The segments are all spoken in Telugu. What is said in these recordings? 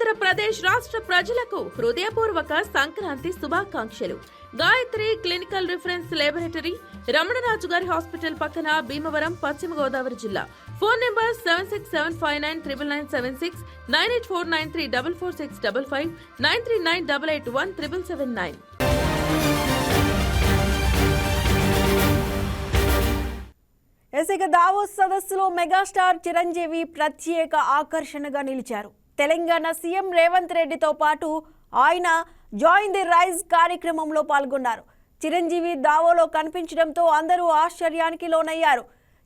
ఆంధ్రప్రదేశ్ రాష్ట్ర ప్రజలకు హృదయపూర్వక సంక్రాంతి శుభాకాంక్షలు. Gayatri clinical reference laboratory, Ramana Raju గారి హాస్పిటల్ పక్కన, భీమవరం, పశ్చిమ గోదావరి జిల్లా. Phone number 7675999769, 9849344655, 9398817779. ఇక దావోస్ సదస్సులో మెగాస్టార్ చిరంజీవి ప్రత్యేక ఆకర్షణగా నిలిచారు. తెలంగాణ సీఎం రేవంత్ రెడ్డితో పాటు ఆయన జాయిన్ ది రైజ్ కార్యక్రమంలో పాల్గొన్నారు. చిరంజీవి దావోలో కనిపించడంతో అందరూ ఆశ్చర్యానికి లోనయ్యారు.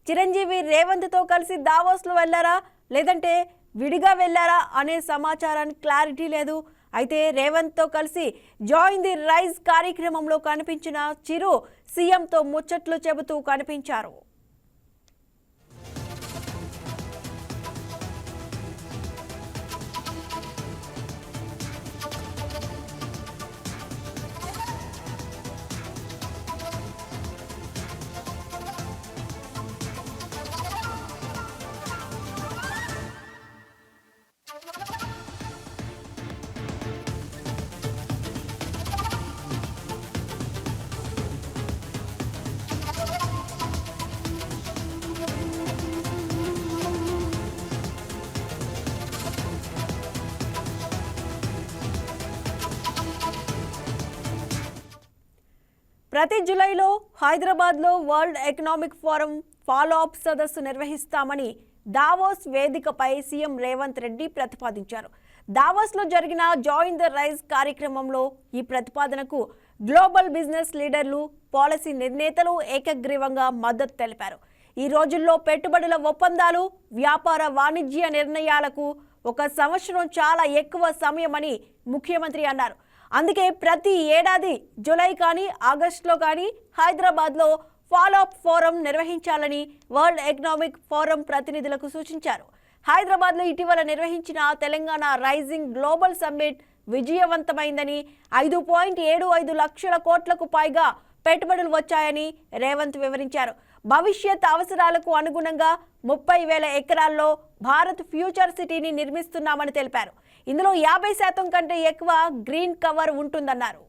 చిరంజీవి రేవంత్తో కలిసి దావోస్లో వెళ్లారా లేదంటే విడిగా వెళ్లారా అనే సమాచారానికి క్లారిటీ లేదు. అయితే రేవంత్తో కలిసి జాయిన్ ది రైజ్ కార్యక్రమంలో కనిపించిన చిరు సీఎంతో ముచ్చట్లు చెబుతూ కనిపించారు. ప్రతి జూలైలో హైదరాబాద్లో world economic forum follow up సదస్సు నిర్వహిస్తామని దావోస్ వేదికపై సీఎం రేవంత్ రెడ్డి ప్రతిపాదించారు. దావోస్లో జరిగిన జాయిన్ ద రైజ్ కార్యక్రమంలో ఈ ప్రతిపాదనకు గ్లోబల్ బిజినెస్ లీడర్లు, పాలసీ నిర్ణేతలు ఏకగ్రీవంగా మద్దతు తెలిపారు. ఈ రోజుల్లో పెట్టుబడుల ఒప్పందాలు, వ్యాపార వాణిజ్య నిర్ణయాలకు 1 సంవత్సరం చాలా ఎక్కువ సమయమని ముఖ్యమంత్రి అన్నారు. అందుకే ప్రతి ఏడాది జూలై కానీ ఆగస్టులో కానీ హైదరాబాద్లో ఫాలోఅప్ ఫోరం నిర్వహించాలని వరల్డ్ ఎకనామిక్ ఫోరం ప్రతినిధులకు సూచించారు. హైదరాబాద్లో ఇటీవల నిర్వహించిన తెలంగాణ రైజింగ్ గ్లోబల్ సమ్మిట్ విజయవంతమైందని, 5.75 లక్షల కోట్లకు పైగా పెట్టుబడులు వచ్చాయని రేవంత్ వివరించారు. భవిష్యత్ అవసరాలకు అనుగుణంగా 30,000 ఎకరాల్లో భారత్ ఫ్యూచర్ సిటీని నిర్మిస్తున్నామని తెలిపారు. ఇందులో 50% కంటే ఎక్కువ గ్రీన్ కవర్ ఉంటుందన్నారు.